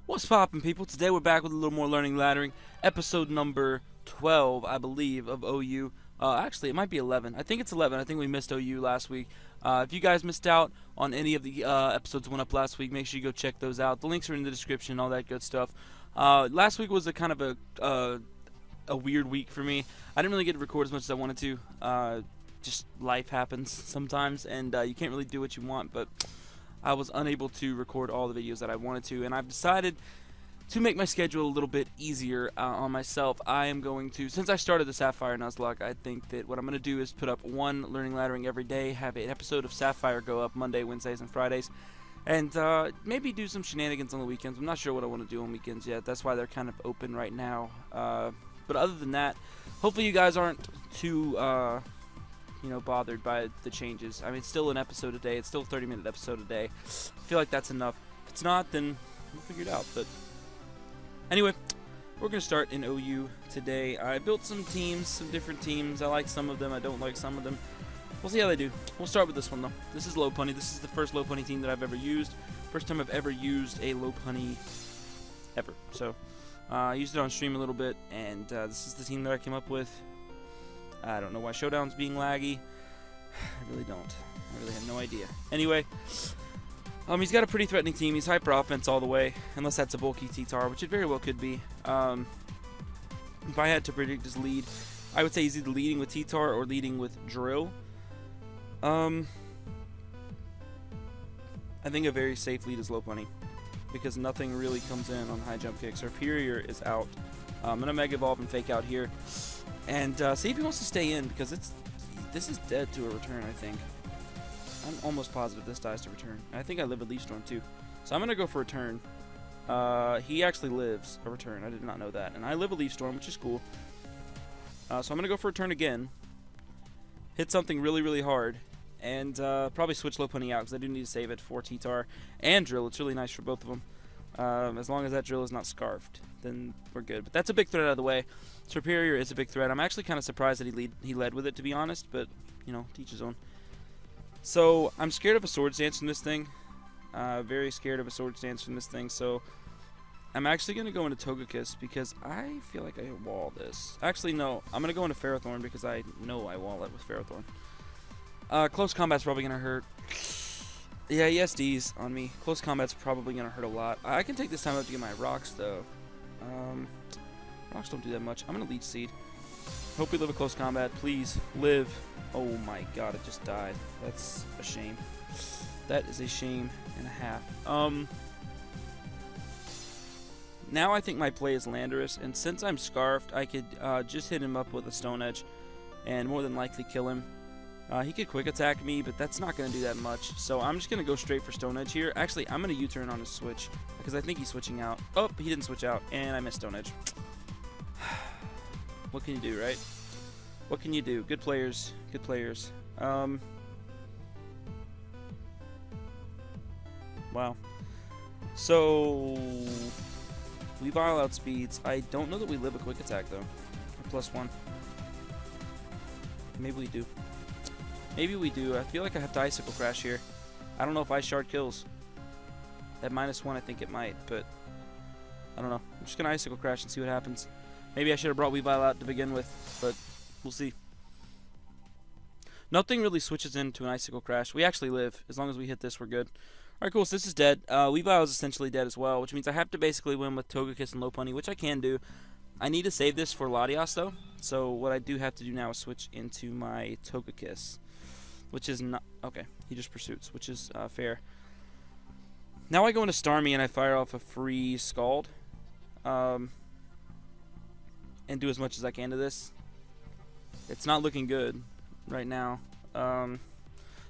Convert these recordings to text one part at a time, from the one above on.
What's poppin', people? Today we're back with a little more learning laddering, episode number 12, I believe, of OU. Actually, it might be 11. I think it's 11. I think we missed OU last week. If you guys missed out on any of the episodes that went up last week, make sure you go check those out. The links are in the description, all that good stuff. Last week was a kind of a weird week for me. I didn't really get to record as much as I wanted to. Just life happens sometimes, and you can't really do what you want, but I was unable to record all the videos that I wanted to, and I've decided to make my schedule a little bit easier on myself. I am going to, since I started the Sapphire Nuzlocke, I think that what I'm going to do is put up one learning laddering every day, have an episode of Sapphire go up Monday, Wednesdays, and Fridays, and maybe do some shenanigans on the weekends. I'm not sure what I want to do on weekends yet. That's why they're kind of open right now. But other than that, hopefully you guys aren't too bothered by the changes. I mean, it's still an episode a day. It's still a 30-minute episode a day. I feel like that's enough. If it's not, then we'll figure it out. But anyway, we're going to start in OU today. I built some teams, some different teams. I like some of them. I don't like some of them. We'll see how they do. We'll start with this one, though. This is Low Punny. This is the first Low Punny team that I've ever used. First time I've ever used a Low Punny ever. So, I used it on stream a little bit, and this is the team that I came up with. I don't know why Showdown's being laggy. I really don't. I really have no idea. Anyway, he's got a pretty threatening team. He's hyper offense all the way, unless that's a bulky T-Tar, which it very well could be. If I had to predict his lead, I would say he's either leading with T-Tar or leading with Drill. I think a very safe lead is Low Punny, because nothing really comes in on high jump kicks. Superior is out. I'm going to Mega Evolve and Fake out here. And see if he wants to stay in, because this is dead to a return, I think. I'm almost positive this dies to return. I think I live with Leaf Storm, too. So I'm going to go for return. He actually lives a return. I did not know that. And I live with Leaf Storm, which is cool. So I'm going to go for return again. Hit something really, really hard. And probably switch Low Punny out, because I do need to save it for T-Tar and Drill. It's really nice for both of them. As long as that Drill is not scarfed, then we're good. But that's a big threat out of the way. Superior is a big threat. I'm actually kind of surprised that he led with it, to be honest, but, you know, teach his own. So, I'm scared of a Swords Dance from this thing. Very scared of a Swords Dance from this thing, so I'm actually going to go into Togekiss because I feel like I wall this. Actually, no. I'm going to go into Ferrothorn because I know I wall it with Ferrothorn. Close Combat's probably going to hurt. Yeah, he SDs on me. Close Combat's probably going to hurt a lot. I can take this time out to get my Rocks, though. Rocks don't do that much. I'm going to Leech Seed. Hope we live a Close Combat. Please, live. Oh my god, it just died. That's a shame. That is a shame and a half. Now I think my play is Landorus, and since I'm Scarfed, I could just hit him up with a Stone Edge and more than likely kill him. He could Quick Attack me, but that's not going to do that much. So I'm just going to go straight for Stone Edge here. Actually, I'm going to U-turn on his switch, because I think he's switching out. Oh, he didn't switch out, and I missed Stone Edge. What can you do, right? What can you do? Good players. Good players. Wow. So, Weavile outspeeds. I don't know that we live a Quick Attack, though. +1. Maybe we do. Maybe we do. I feel like I have to Icicle Crash here. I don't know if Ice Shard kills. At -1, I think it might, but I don't know. I'm just going to Icicle Crash and see what happens. Maybe I should have brought Weavile out to begin with, but we'll see. Nothing really switches into an Icicle Crash. We actually live. As long as we hit this, we're good. Alright, cool. So this is dead. Weavile is essentially dead as well, which means I have to basically win with Togekiss and Low Punny, which I can do. I need to save this for Latias, though. So what I do have to do now is switch into my Togekiss, which is not... Okay, he just pursuits, which is fair. Now I go into Starmie and I fire off a free Scald. And do as much as I can to this. It's not looking good right now.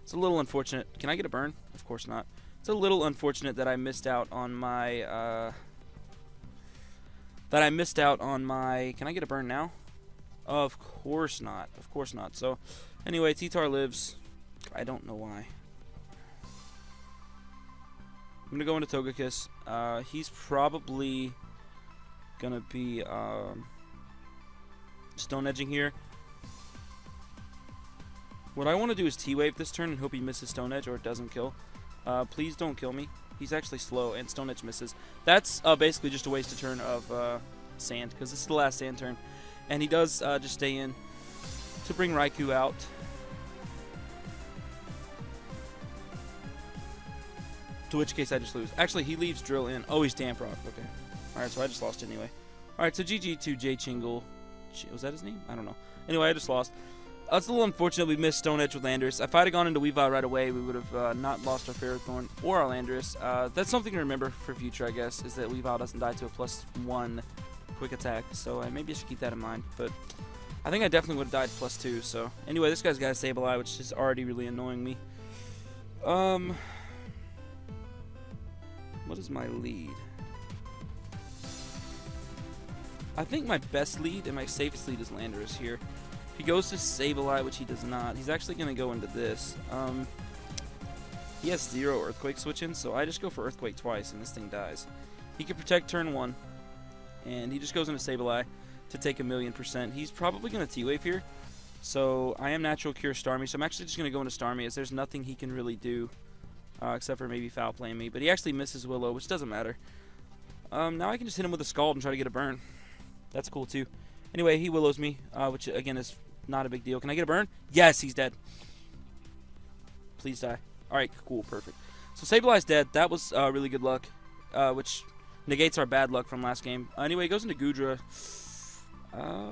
It's a little unfortunate. Can I get a burn? Of course not. It's a little unfortunate that I missed out on my... Can I get a burn now? Of course not. Of course not. So, anyway, T-Tar lives. I don't know why. I'm going to go into Togekiss. He's probably going to be Stone Edging here. What I want to do is T-Wave this turn and hope he misses Stone Edge or it doesn't kill. Please don't kill me. He's actually slow, and Stone Edge misses. That's basically just a wasted turn of sand, because this is the last sand turn. And he does just stay in to bring Raikou out. To which case I just lose. Actually, he leaves Drill in. Oh, he's Damp Rock. Okay. Alright, so I just lost anyway. Alright, so GG to Jay Chingle. Was that his name? I don't know. Anyway, I just lost. It's a little unfortunate we missed Stone Edge with Landorus. If I had gone into Weavile right away, we would have not lost our Ferrothorn or our Landorus. That's something to remember for future, I guess, is that Weavile doesn't die to a +1 quick attack. So maybe I should keep that in mind. But I think I definitely would have died +2. So anyway, this guy's got a Sableye, which is already really annoying me. What is my lead? I think my best lead and my safest lead is Landorus here. If he goes to Sableye, which he does not, he's actually going to go into this. He has 0 Earthquake switching, so I just go for Earthquake twice and this thing dies. He can protect turn 1, and he just goes into Sableye to take 1,000,000%. He's probably going to T-Wave here, so I am Natural Cure Starmie, so I'm actually just going to go into Starmie as there's nothing he can really do. Except for maybe foul playing me. But he actually misses Willow, which doesn't matter. Now I can just hit him with a Scald and try to get a burn. That's cool, too. Anyway, he Willows me, which, again, is not a big deal. Can I get a burn? Yes, he's dead. Please die. Alright, cool, perfect. So Sableye's dead. That was really good luck, which negates our bad luck from last game. Anyway, he goes into Goodra. I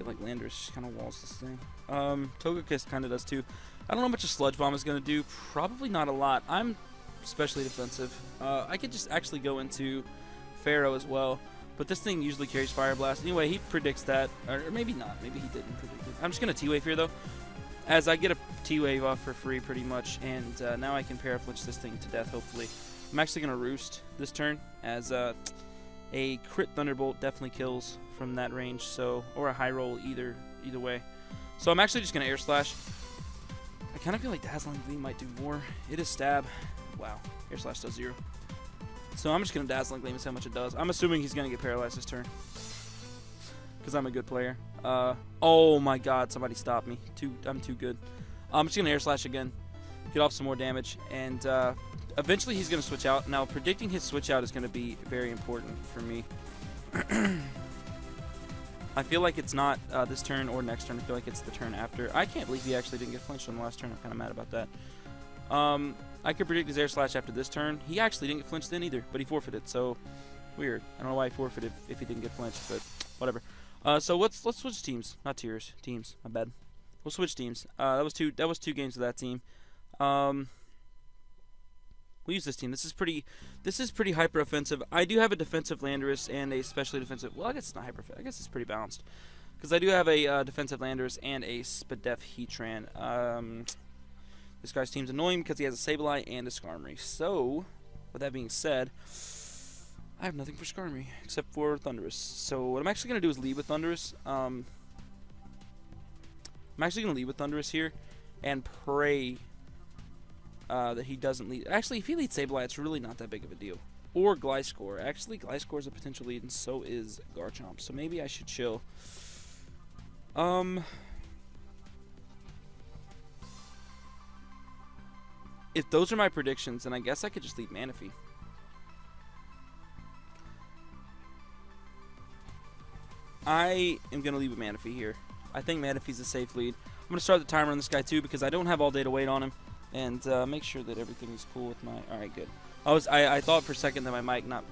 feel like Landorus kind of walls this thing. Togekiss kind of does too. I don't know how much a Sludge Bomb is going to do. Probably not a lot. I'm especially defensive. I could just actually go into Pharaoh as well. But this thing usually carries Fire Blast. Anyway, he predicts that. Or maybe not. Maybe he didn't predict it. I'm just going to T-Wave here though. As I get a T-Wave off for free pretty much. And now I can Paraflinch this thing to death hopefully. I'm actually going to Roost this turn. As a crit Thunderbolt definitely kills from that range, so or a high roll either way. So I'm actually just gonna Air Slash. I kind of feel like Dazzling Gleam might do more. It is Stab. Wow, Air Slash does 0. So I'm just gonna Dazzling Gleam and see how much it does. I'm assuming he's gonna get paralyzed this turn because I'm a good player. Oh my God, somebody stop me. I'm too good. I'm just gonna Air Slash again, get off some more damage, and eventually he's gonna switch out. Now predicting his switch out is gonna be very important for me. I feel like it's not this turn or next turn. I feel like it's the turn after. I can't believe he actually didn't get flinched on the last turn. I'm kind of mad about that. I could predict his Air Slash after this turn. He actually didn't get flinched then either, but he forfeited. So weird. I don't know why he forfeited if he didn't get flinched, but whatever. So let's switch teams, not tiers. Teams. My bad. We'll switch teams. That was two games of that team. We'll use this team. This is pretty hyper offensive. I do have a defensive Landorus and a specially defensive. Well, I guess it's not hyper. I guess it's pretty balanced because I do have a defensive Landorus and a Spadef Heatran. This guy's team's annoying because he has a Sableye and a Skarmory. So, with that being said, I have nothing for Skarmory except for Thundurus. So what I'm actually gonna do is lead with Thundurus. I'm actually gonna lead with Thundurus here and pray that he doesn't lead. Actually, if he leads Sableye, it's really not that big of a deal. Or Gliscor. Actually, Gliscor is a potential lead, and so is Garchomp. So maybe I should chill. If those are my predictions, then I guess I could just lead Manaphy. I am going to lead with Manaphy here. I think Manaphy's a safe lead. I'm going to start the timer on this guy, too, because I don't have all day to wait on him. And make sure that everything is cool with my... Alright, good. I thought for a second that my mic not...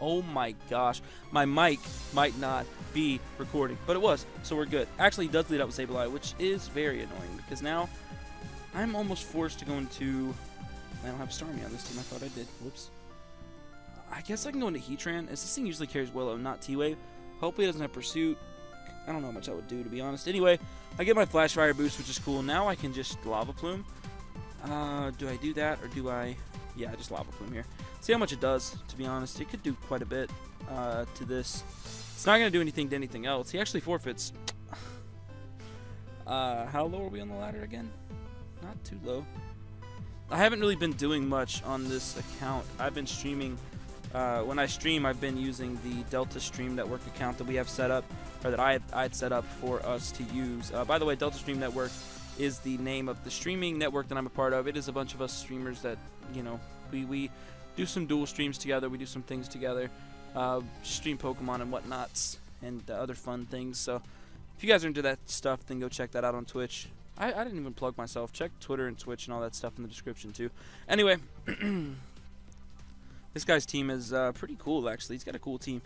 Oh my gosh. My mic might not be recording. But it was, so we're good. Actually, he does lead up with Sableye, which is very annoying. Because now, I'm almost forced to go into... I don't have Starmie on this team. I thought I did. Whoops. I guess I can go into Heatran, as this thing usually carries Willow, not T-Wave. Hopefully it doesn't have Pursuit. I don't know how much that would do, to be honest. Anyway, I get my Flash Fire boost, which is cool. Now I can just Lava Plume. Do I do that, or do I... Yeah, just Lava Plume here. See how much it does, to be honest. It could do quite a bit to this. It's not going to do anything to anything else. He actually forfeits. How low are we on the ladder again? Not too low. I haven't really been doing much on this account. I've been streaming... when I stream, I've been using the Delta Stream Network account that we have set up, or that I had set up for us to use. By the way, Delta Stream Network is the name of the streaming network that I'm a part of. It is a bunch of us streamers that, you know, we do some dual streams together. We do some things together. Stream Pokemon and whatnots and other fun things. So if you guys are into that stuff, then go check that out on Twitch. I didn't even plug myself. Check Twitter and Twitch and all that stuff in the description too. Anyway, this guy's team is pretty cool actually. He's got a cool team,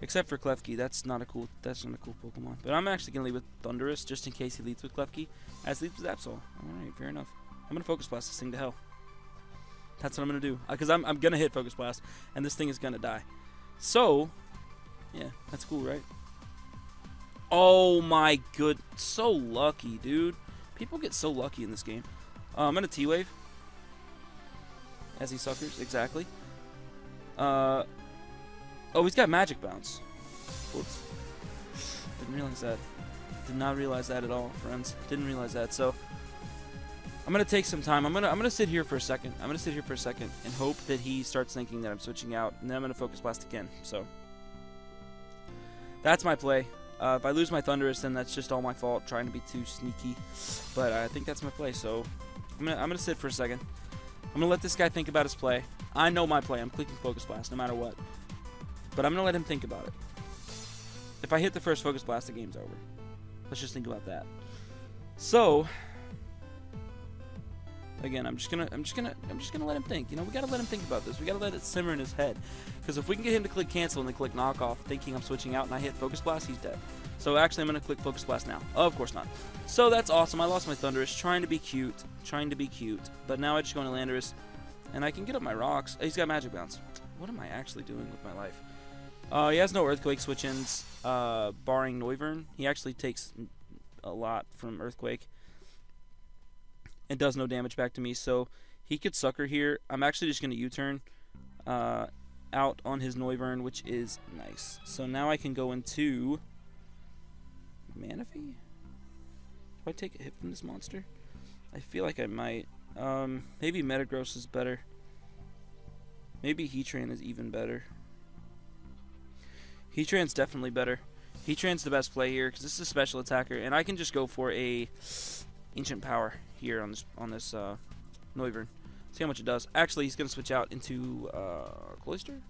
except for Klefki. That's not a cool Pokemon. But I'm actually gonna lead with Thundurus just in case he leads with Klefki, as leads with Absol. All right, fair enough. I'm gonna Focus Blast this thing to hell. That's what I'm gonna do, because I'm gonna hit Focus Blast, and this thing is gonna die. So, yeah, that's cool, right? Oh my good, so lucky, dude. People get so lucky in this game. I'm gonna T-Wave. As he suckers, exactly. Oh, he's got Magic Bounce. Whoops. Didn't realize that. Did not realize that at all, friends. Didn't realize that. So, I'm gonna take some time. I'm gonna sit here for a second. I'm gonna sit here for a second and hope that he starts thinking that I'm switching out, and then I'm gonna Focus Blast again. So, that's my play. If I lose my Thundurus, then that's just all my fault, trying to be too sneaky. But I think that's my play, so I'm gonna sit for a second. I'm gonna let this guy think about his play. I know my play. I'm clicking Focus Blast no matter what. But I'm gonna let him think about it. If I hit the first Focus Blast, the game's over. Let's just think about that. So again, I'm just gonna let him think. You know, we gotta let him think about this. We gotta let it simmer in his head. Because if we can get him to click cancel and then click knockoff, thinking I'm switching out, and I hit Focus Blast, he's dead. So actually, I'm gonna click Focus Blast now. Oh, of course not. So that's awesome. I lost my Thundurus, trying to be cute, But now I just go into Landorus, and I can get up my rocks. He's got Magic Bounce. What am I actually doing with my life? He has no Earthquake switch-ins, barring Noivern. He actually takes a lot from Earthquake. It does no damage back to me, so he could Sucker here. I'm actually just going to U-turn out on his Noivern, which is nice. So now I can go into Manaphy? Do I take a hit from this monster? I feel like I might. Maybe Metagross is better. Maybe Heatran is even better. Heatran's definitely better. Heatran's the best play here because this is a special attacker, and I can just go for a Ancient Power here on this Noivern. See how much it does. Actually, he's gonna switch out into Cloyster.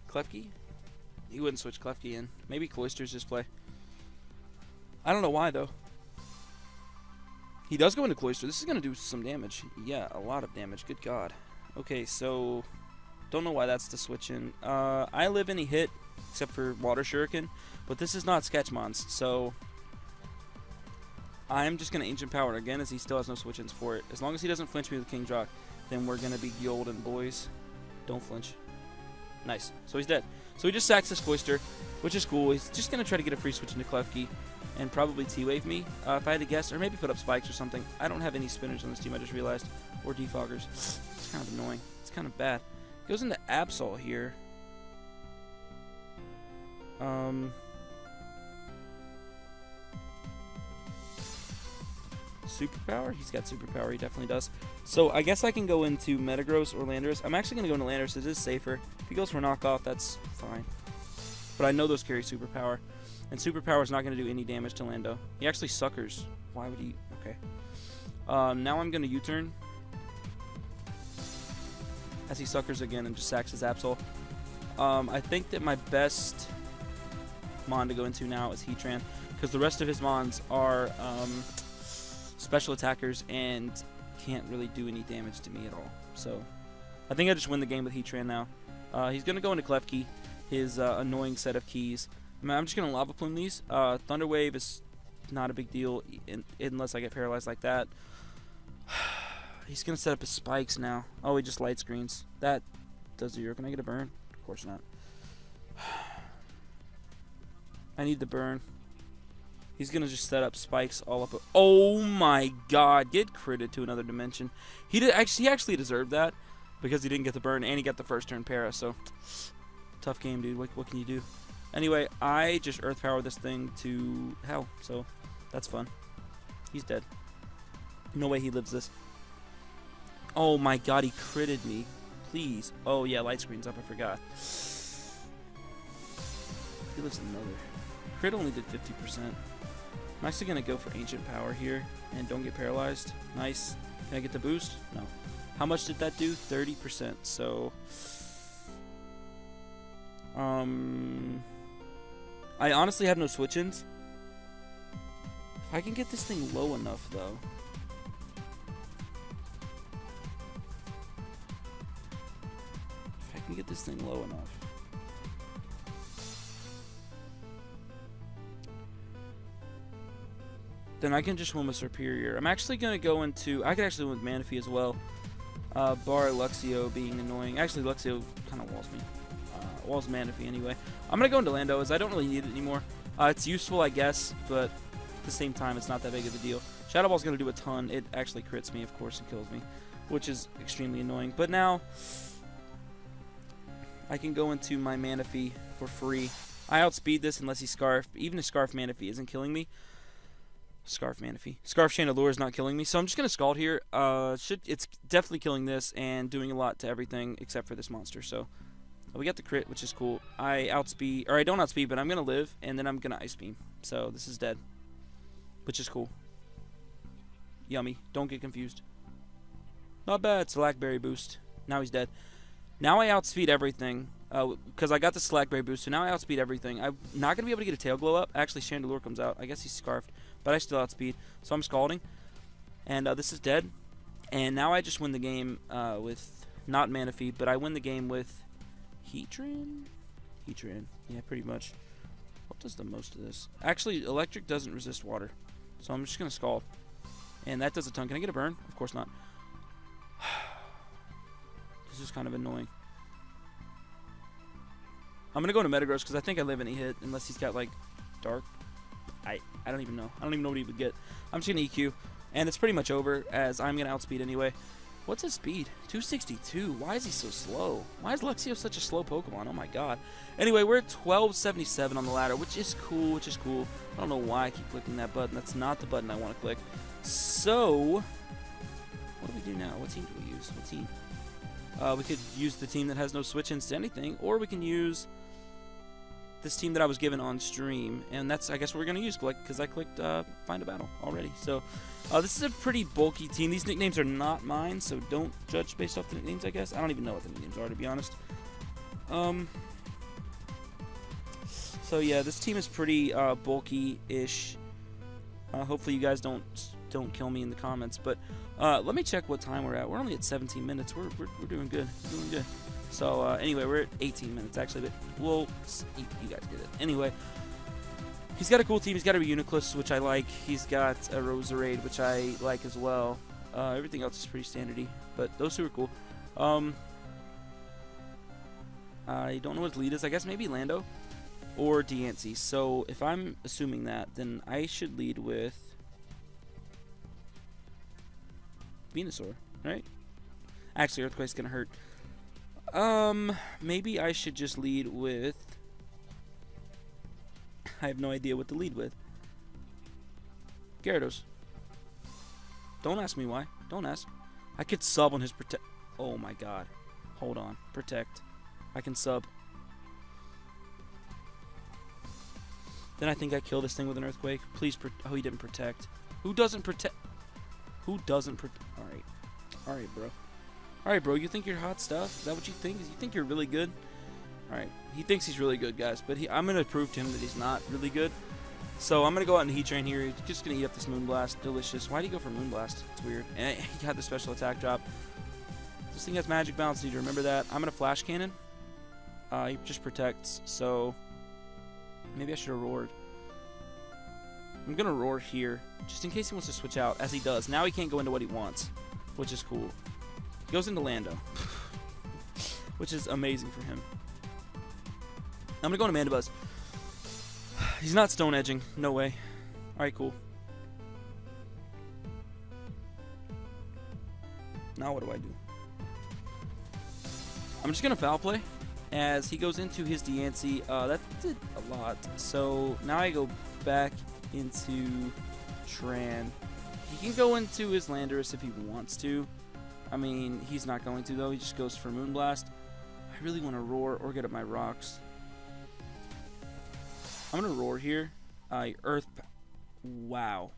Klefki. He wouldn't switch Klefki in. Maybe Cloyster's his play. I don't know why though. He does go into Cloyster. This is gonna do some damage. Yeah, a lot of damage. Good God. Okay, so don't know why that's the switch in. I live any hit except for Water Shuriken, but this is not Sketchmons, so I'm just going to Ancient Power again as he still has no switch-ins for it. As long as he doesn't flinch me with King Drock, then we're going to be golden, boys. Don't flinch. Nice. So he's dead. So he just sacks this Cloyster, which is cool. He's just going to try to get a free switch into Klefki and probably T-Wave me, if I had to guess, or maybe put up spikes or something. I don't have any spinners on this team, I just realized, or defoggers. It's kind of annoying. It's kind of bad. Goes into Absol here. Superpower? He's got Superpower, he definitely does. So I guess I can go into Metagross or Landorus. I'm actually going to go into Landorus, it is safer. If he goes for knockoff, that's fine. But I know those carry Superpower. And Superpower is not going to do any damage to Lando. He actually suckers. Why would he? Okay. Now I'm going to U-turn. As he suckers again and just sacks his Absol. I think that my best Mon to go into now is Heatran. Because the rest of his Mons are special attackers and can't really do any damage to me at all. So I think I just win the game with Heatran now. He's going to go into Klefki, his annoying set of keys. I'm just going to Lava Plume these. Thunder Wave is not a big deal unless I get paralyzed like that. He's going to set up his spikes now. Oh, he just light screens. That does 0. Can I get a burn? Of course not. I need the burn. He's going to just set up spikes all up. Oh my God. Get critted to another dimension. He actually deserved that because he didn't get the burn and he got the first turn para. So, tough game, dude. What can you do? Anyway, I just Earth Power this thing to hell. So, that's fun. He's dead. No way he lives this. Oh my God, he critted me. Please. Oh yeah, light screen's up. I forgot. He lives another. Crit only did 50%. I'm actually going to go for Ancient Power here and don't get paralyzed. Nice. Can I get the boost? No. How much did that do? 30%. So, I honestly have no switch-ins. If I can get this thing low enough, though. If I can get this thing low enough. Then I can just win with Superior. I'm actually going to go into... I could actually win with Manaphy as well. Bar Luxio being annoying. Actually, Luxio kind of walls me. Walls Manaphy anyway. I'm going to go into Lando as I don't really need it anymore. It's useful, I guess, but at the same time, it's not that big of a deal. Shadow Ball's going to do a ton. It actually crits me, of course, and kills me, which is extremely annoying. But now, I can go into my Manaphy for free. I outspeed this unless he's Scarf. Even a Scarf Manaphy isn't killing me. Scarf Manaphy. Scarf Chandelure is not killing me, so I'm just going to Scald here. It's definitely killing this and doing a lot to everything except for this monster. So we got the crit, which is cool. I outspeed, or I don't outspeed, but I'm going to live, and then I'm going to Ice Beam. So this is dead, which is cool. Yummy. Don't get confused. Not bad. Slackberry boost. Now he's dead. Now I outspeed everything because I got the Slackberry boost, so now I outspeed everything. I'm not going to be able to get a Tail Glow up. Actually, Chandelure comes out. I guess he's Scarfed, but I still outspeed. So I'm Scalding, and this is dead. And now I just win the game with not Manaphy, but I win the game with Heatran? Heatran. Yeah, pretty much. What does the most of this? Actually, Electric doesn't resist water, so I'm just going to Scald. And that does a ton. Can I get a burn? Of course not. This is kind of annoying. I'm going to go into Metagross because I think I live any hit unless he's got, like, Dark. I don't even know. I don't even know what he would get. I'm just going to EQ. And it's pretty much over as I'm going to outspeed anyway. What's his speed? 262. Why is he so slow? Why is Luxio such a slow Pokemon? Oh, my God. Anyway, we're at 1277 on the ladder, which is cool, I don't know why I keep clicking that button. That's not the button I want to click. So, what do we do now? What team do we use? What team? We could use the team that has no switch-ins to anything, or we can use this team that I was given on stream, and that's, I guess, what we're going to use, because I clicked Find a Battle already. So, this is a pretty bulky team. These nicknames are not mine, so don't judge based off the nicknames, I guess. I don't even know what the nicknames are, to be honest. So, yeah, this team is pretty bulky-ish. Hopefully you guys don't kill me in the comments, but let me check what time we're at. We're only at 17 minutes. We're doing good. We're doing good. So anyway, we're at 18 minutes actually, but we'll you guys get it. Anyway, he's got a cool team. He's got a Reuniclus, which I like. He's got a Roserade, which I like as well. Everything else is pretty standardy, but those two are cool. I don't know what his lead is. I guess maybe Lando or Deancey. So if I'm assuming that, then I should lead with Venusaur, right? Actually, Earthquake's gonna hurt. Maybe I should just lead with... I have no idea what to lead with. Gyarados. Don't ask me why. Don't ask. I could sub on his Protect. Oh my God. Hold on. Protect. I can sub. Then I think I kill this thing with an Earthquake. Please oh, he didn't Protect. Who doesn't Protect? Who doesn't Protect? Alright. Alright, bro. Alright, bro. You think you're hot stuff? Is that what you think? You think you're really good? Alright. He thinks he's really good, guys. But I'm going to prove to him that he's not really good. So I'm going to go out and Heat Train here. He's just going to eat up this Moonblast. Delicious. Why did he go for Moonblast? It's weird. And he got the special attack drop. This thing has Magic Bounce. Need to remember that. I'm going to Flash Cannon. He just protects. So maybe I should have roared. I'm going to roar here. Just in case he wants to switch out. As he does. Now he can't go into what he wants. Which is cool. He goes into Lando. Which is amazing for him. I'm going to go into Mandibuzz. He's not Stone Edging. No way. Alright, cool. Now what do I do? I'm just going to Foul Play. As he goes into his Deancey. That did a lot. So now I go back into Tran. He can go into his Landorus if he wants to. I mean, he's not going to, though. He just goes for Moonblast. I really want to Roar or get up my rocks. I'm going to Roar here. Earth... Wow.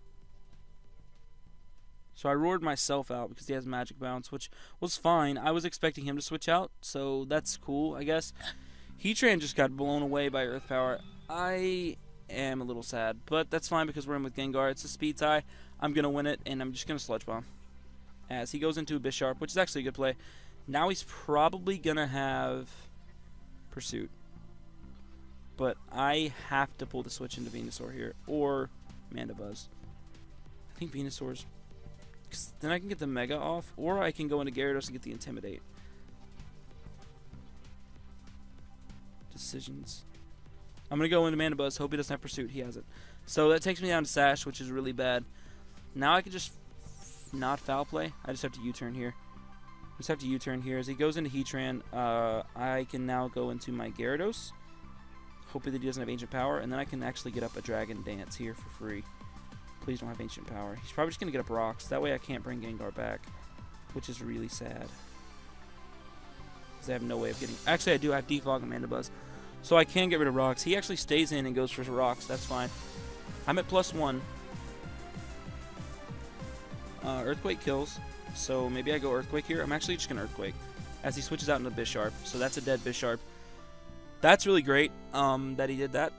So I roared myself out because he has magic bounce, which was fine. I was expecting him to switch out, so that's cool, I guess. Heatran just got blown away by Earth Power. I am a little sad, but that's fine because we're in with Gengar. It's a speed tie. I'm going to win it, and I'm just going to Sludge Bomb. As he goes into Bisharp, which is actually a good play. Now he's probably going to have Pursuit. But I have to pull the switch into Venusaur here, or Mandibuzz. I think Venusaur's... Cause then I can get the Mega off, or I can go into Gyarados and get the Intimidate. Decisions. I'm going to go into Mandibuzz, hope he doesn't have Pursuit. He has it. So that takes me down to Sash, which is really bad. Now I can just not foul play. I just have to U-turn here. Just have to U-turn here. As he goes into Heatran, I can now go into my Gyarados. Hoping that he doesn't have Ancient Power, and then I can actually get up a Dragon Dance here for free. Please don't have Ancient Power. He's probably just going to get up Rocks. That way I can't bring Gengar back, which is really sad. Because I have no way of getting... Actually, I do. I have Defog and Mandibuzz. So I can get rid of Rocks. He actually stays in and goes for Rocks. That's fine. I'm at +1. Earthquake kills. So maybe I go Earthquake here. I'm actually just going to Earthquake. As he switches out into Bisharp. So that's a dead Bisharp. That's really great that he did that.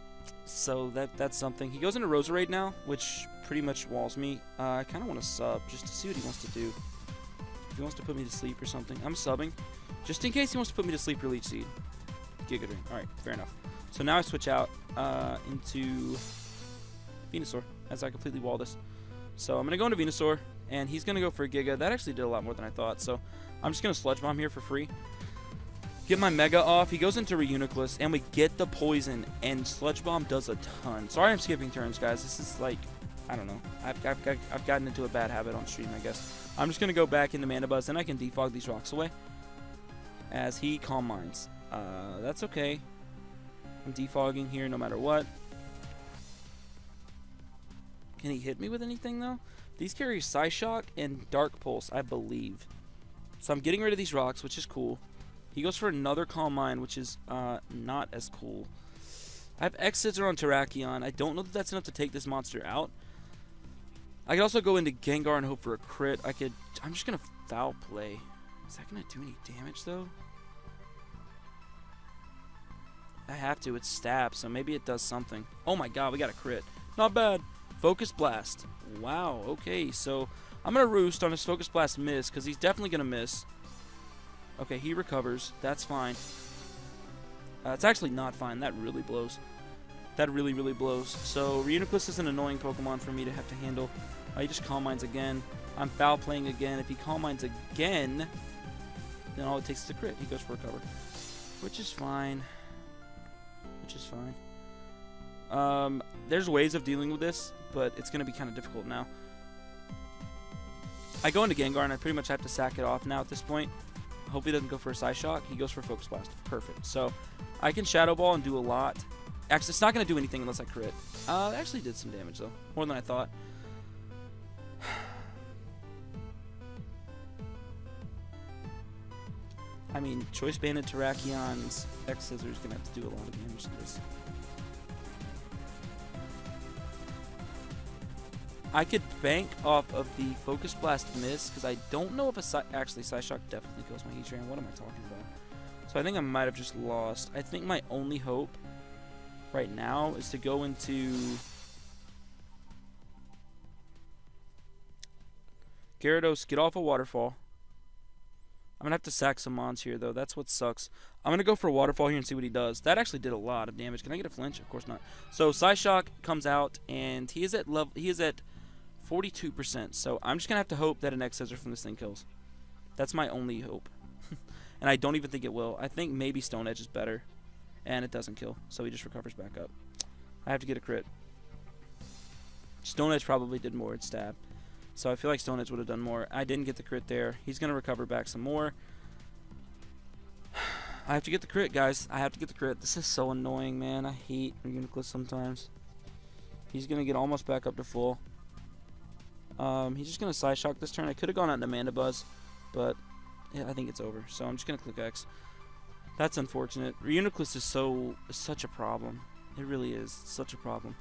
So that's something. He goes into Roserade now, which pretty much walls me. I kind of want to sub just to see what he wants to do. If he wants to put me to sleep or something, I'm subbing. Just in case he wants to put me to sleep or Leech Seed. Giga Drain. Alright, fair enough. So now I switch out into Venusaur as I completely wall this. So I'm going to go into Venusaur, and he's going to go for a Giga. That actually did a lot more than I thought. So I'm just going to Sludge Bomb here for free. Get my Mega off. He goes into Reuniclus, and we get the Poison, and Sludge Bomb does a ton. Sorry I'm skipping turns, guys. This is like, I don't know. I've gotten into a bad habit on stream, I guess. I'm just going to go back into Mandibuzz, and I can defog these rocks away. As he Calm Minds. That's okay. I'm defogging here no matter what. Can he hit me with anything, though? These carry Psyshock and Dark Pulse, I believe. So I'm getting rid of these rocks, which is cool. He goes for another Calm Mind, which is not as cool. I have X-Scissor on Terrakion. I don't know that that's enough to take this monster out. I could also go into Gengar and hope for a crit. I'm just going to foul play. Is that going to do any damage, though? I have to. It's stab, so maybe it does something. Oh my god, we got a crit. Not bad. Focus Blast. Wow, okay, so I'm going to Roost on his Focus Blast miss, because he's definitely going to miss. Okay, he recovers. That's fine. It's actually not fine. That really blows. That really, really blows. So, Reuniclus is an annoying Pokemon for me to have to handle. He just Calm Minds again. I'm foul playing again. If he Calm Minds again, then all it takes is a crit. He goes for recover. Which is fine. Which is fine. There's ways of dealing with this, but it's going to be kind of difficult now. I go into Gengar, and I pretty much have to sack it off now at this point. Hope he doesn't go for a Psyshock. He goes for Focus Blast. Perfect. So, I can Shadow Ball and do a lot. Actually, it's not going to do anything unless I crit. It actually did some damage, though. More than I thought. I mean, Choice Banded Terrakion's X-Scissor is going to have to do a lot of damage to this. I could bank off of the Focus Blast miss, because I don't know if actually, Psyshock definitely kills my Heatran. What am I talking about? So I think I might have just lost. I think my only hope right now is to go into Gyarados, get off a Waterfall. I'm going to have to sack some Mons here, though. That's what sucks. I'm going to go for a Waterfall here and see what he does. That actually did a lot of damage. Can I get a flinch? Of course not. So Psyshock comes out, and he is at 42%. So I'm just going to have to hope that an X-Scissor from this thing kills. That's my only hope. And I don't even think it will. I think maybe Stone Edge is better. And it doesn't kill. So he just recovers back up. I have to get a crit. Stone Edge probably did more at stab. So I feel like Stone Edge would have done more. I didn't get the crit there. He's going to recover back some more. I have to get the crit, guys. I have to get the crit. This is so annoying, man. I hate Reuniclus sometimes. He's going to get almost back up to full. He's just going to Psyshock this turn. I could have gone out into Mandibuzz, but yeah, I think it's over. So I'm just going to click X. That's unfortunate. Reuniclus is such a problem. It really is such a problem.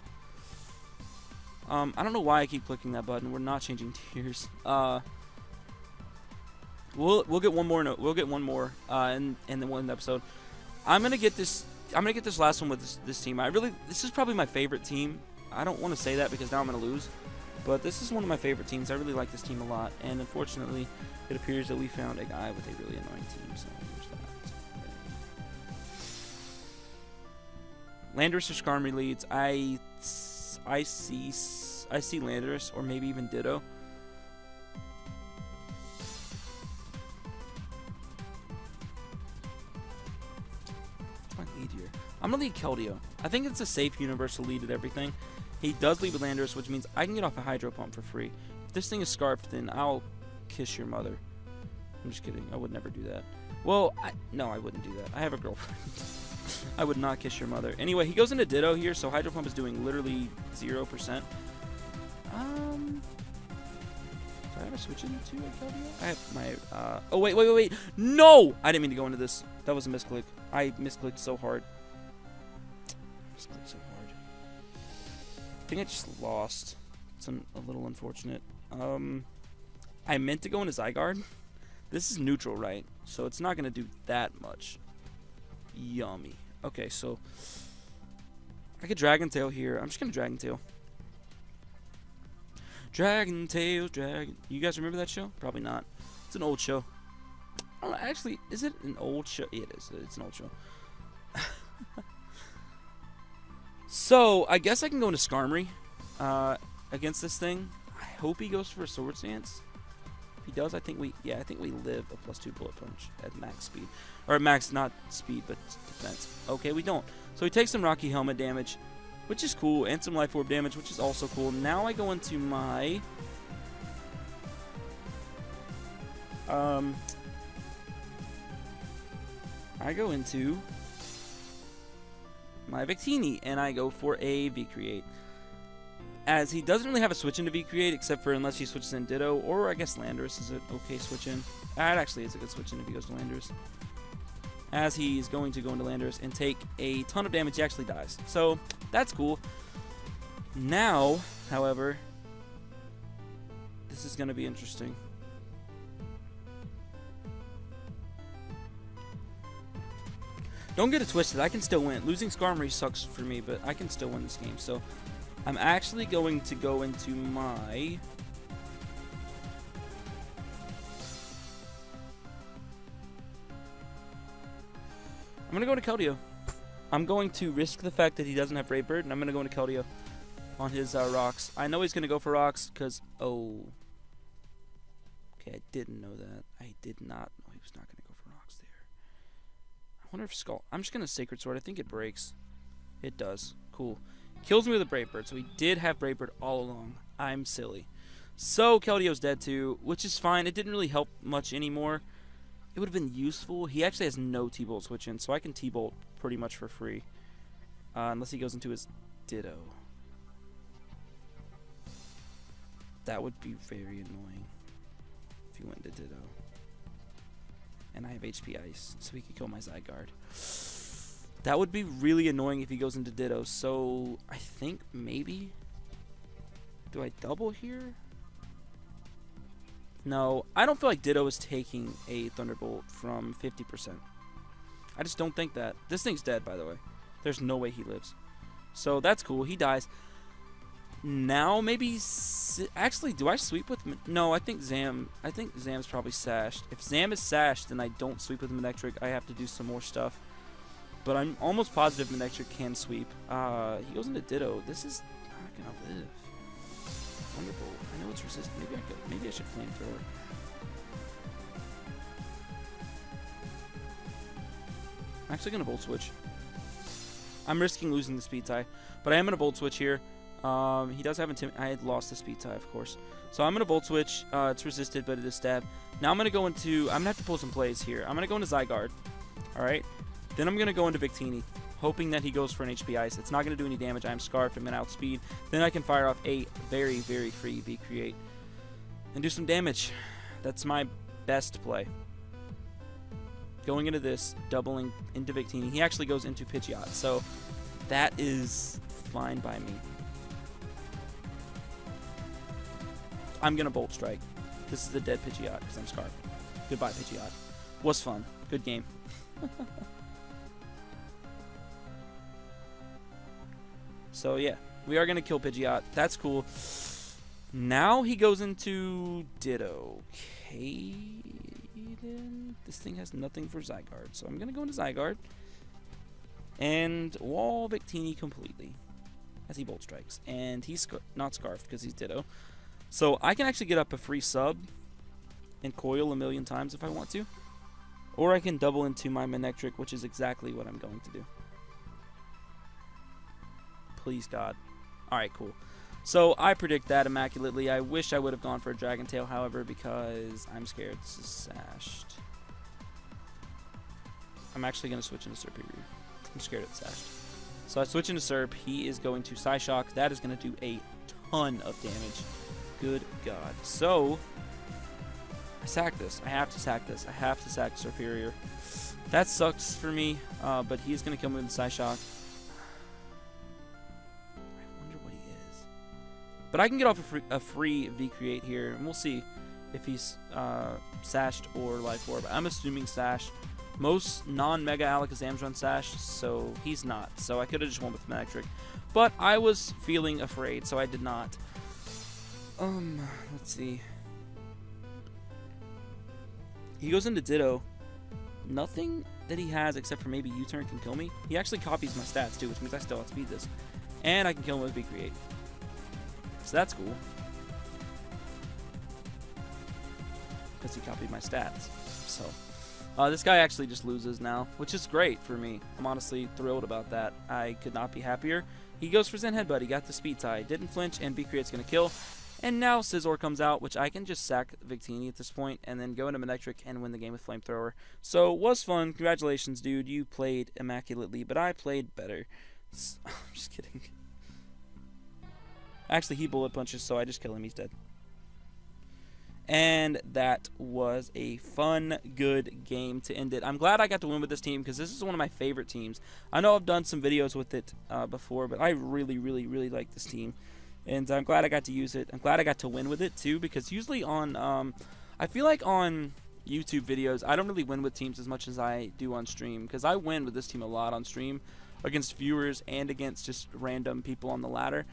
I don't know why I keep clicking that button. We're not changing tiers. We'll get one more. We'll get one more in the one episode. I'm gonna get this last one with this team. This is probably my favorite team. I don't want to say that because now I'm gonna lose, but this is one of my favorite teams. I really like this team a lot, and unfortunately, it appears that we found a guy with a really annoying team. So there's that. Landorus or Skarmory leads. I see Landorus or maybe even Ditto. Lead here. I'm gonna lead Keldeo. I think it's a safe universal lead at everything. He does lead with Landorus, which means I can get off a Hydro Pump for free. If this thing is Scarfed, then I'll kiss your mother. I'm just kidding. I would never do that. Well, no, I wouldn't do that. I have a girlfriend. I would not kiss your mother. Anyway, he goes into Ditto here, so Hydro Pump is doing literally 0%. Do I ever switch into a Keldeo? I have my, oh, wait. No! I didn't mean to go into this. That was a misclick. I misclicked so hard. I think I just lost. It's a little unfortunate. I meant to go into Zygarde. This is neutral, right? So it's not going to do that much. Yummy. Okay, so I could Dragon Tail here. I'm just going to Dragon Tail. Dragon Tail, Dragon. You guys remember that show? Probably not. It's an old show. I don't know, actually, is it an old show? Yeah, it is. It's an old show. So, I guess I can go into Skarmory against this thing. I hope he goes for a Sword Stance. If he does, I think we live a +2 Bullet Punch at max speed. Or at max, not speed, but defense. Okay, we don't. So he takes some Rocky Helmet damage, which is cool, and some Life Orb damage, which is also cool. Now I go into my... I go into my Victini, and I go for a V-Create. As he doesn't really have a switch into V-Create, except for unless he switches in Ditto, or I guess Landorus is an okay switch in. That actually is a good switch in if he goes to Landorus. As he's going to go into Landorus and take a ton of damage, he actually dies. So, that's cool. Now, however, this is going to be interesting. Don't get it twisted, I can still win. Losing Skarmory sucks for me, but I can still win this game. So, I'm actually going to go into my... I'm going to go into Keldeo. I'm going to risk the fact that he doesn't have Brave Bird, and I'm going to go into Keldeo on his rocks. I know he's going to go for rocks, because... Oh. Okay, I didn't know that. I did not know he was not going to go for rocks there. I wonder if Skull... I'm just going to Sacred Sword. I think it breaks. It does. Cool. Kills me with a Brave Bird, so he did have Brave Bird all along. I'm silly. So, Keldeo's dead too, which is fine. It didn't really help much anymore. It would have been useful. He actually has no T-Bolt switch in, so I can T-Bolt pretty much for free. Unless he goes into his Ditto. That would be very annoying if he went into Ditto. And I have HP Ice, so he could kill my Zygarde. That would be really annoying if he goes into Ditto, so I think maybe... Do I double here? No, I don't feel like Ditto is taking a Thunderbolt from 50%. I just don't think that. This thing's dead, by the way. There's no way he lives. So that's cool. He dies. Now maybe... Actually, do I sweep with... No, I think Zam's probably sashed. If Zam is sashed, then I don't sweep with Manectric. I have to do some more stuff. But I'm almost positive Manectric can sweep. He goes into Ditto. This is not gonna live. Thunderbolt. I know it's resistant. Maybe I should Flamethrower. I'm actually gonna Volt Switch. I'm risking losing the Speed Tie, but I am gonna Volt Switch here. He does have I had lost the Speed Tie, of course. So I'm gonna Volt Switch. It's resisted, but it is stab. Now I'm gonna go into. I'm gonna have to pull some plays here. I'm gonna go into Zygarde. All right. Then I'm gonna go into Victini, hoping that he goes for an HP Ice. It's not gonna do any damage. I'm Scarfed. I'm gonna outspeed. Then I can fire off a very, very free V-Create and do some damage. That's my best play. Going into this, doubling into Victini. He actually goes into Pidgeot, so that is fine by me. I'm going to Bolt Strike. This is the dead Pidgeot because I'm Scarf. Goodbye, Pidgeot. Was fun. Good game. So, yeah. We are going to kill Pidgeot. That's cool. Now he goes into Ditto. Okay. This thing has nothing for Zygarde. So I'm going to go into Zygarde. And wall Victini completely. As he Bolt Strikes. And he's not Scarfed because he's Ditto. So I can actually get up a free sub. And coil a million times if I want to. Or I can double into my Manectric, which is exactly what I'm going to do. Please, God. Alright, cool. So, I predict that immaculately. I wish I would have gone for a Dragon Tail, however, because I'm scared this is sashed. I'm actually going to switch into Serperior. I'm scared it's sashed. So, I switch into Serp. He is going to Psyshock. That is going to do a ton of damage. Good God. So, I sack this. I have to sack this. I have to sack Serperior. That sucks for me, but he's going to kill me with Psyshock. But I can get off a free V-Create here, and we'll see if he's sashed or Life Orb. I'm assuming sashed. Most non-Mega Alakazams run sashed, so he's not. So I could have just went with Manectric. But I was feeling afraid, so I did not. Let's see. He goes into Ditto. Nothing that he has except for maybe U-Turn can kill me. He actually copies my stats too, which means I still outspeed this. And I can kill him with V-Create. So that's cool. Because he copied my stats. So, this guy actually just loses now, which is great for me. I'm honestly thrilled about that. I could not be happier. He goes for Zen Headbutt. He got the speed tie. Didn't flinch, and V-Create's going to kill. And now Scizor comes out, which I can just sack Victini at this point, and then go into Manectric and win the game with Flamethrower. So, was fun. Congratulations, dude. You played immaculately, but I played better. I'm just kidding. Actually, he bullet punches, so I just kill him. He's dead. And that was a fun, good game to end it. I'm glad I got to win with this team because this is one of my favorite teams. I know I've done some videos with it before, but I really, really, really like this team. And I'm glad I got to use it. I'm glad I got to win with it, too, because usually on, I feel like on YouTube videos, I don't really win with teams as much as I do on stream because I win with this team a lot on stream against viewers and against just random people on the ladder.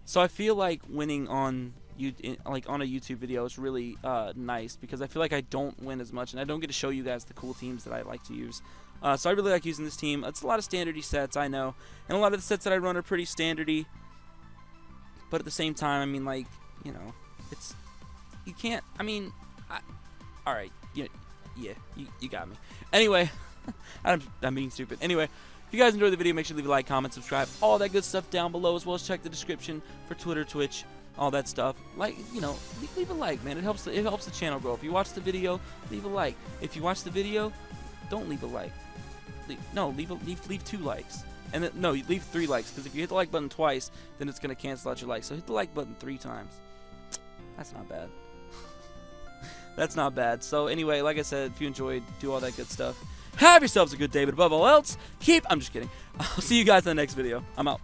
So I feel like winning on on a YouTube video is really nice because I feel like I don't win as much and I don't get to show you guys the cool teams that I like to use. So I really like using this team. It's a lot of standardy sets, I know, and a lot of the sets that I run are pretty standardy. But at the same time, I mean, like, you know, it's you can't. I mean, all right, yeah, you got me. Anyway, I'm being stupid. Anyway. If you guys enjoyed the video, make sure to leave a like, comment, subscribe, all that good stuff down below, as well as check the description for Twitter, Twitch, all that stuff. Like, you know, leave a like, man. It helps the channel grow. If you watch the video, leave a like. If you watch the video, don't leave a like. Leave 2 likes. And then, no, you leave 3 likes, because if you hit the like button twice, then it's going to cancel out your likes. So hit the like button 3 times. That's not bad. That's not bad. So anyway, like I said, if you enjoyed, do all that good stuff. Have yourselves a good day, but above all else, I'm just kidding. I'll see you guys in the next video. I'm out.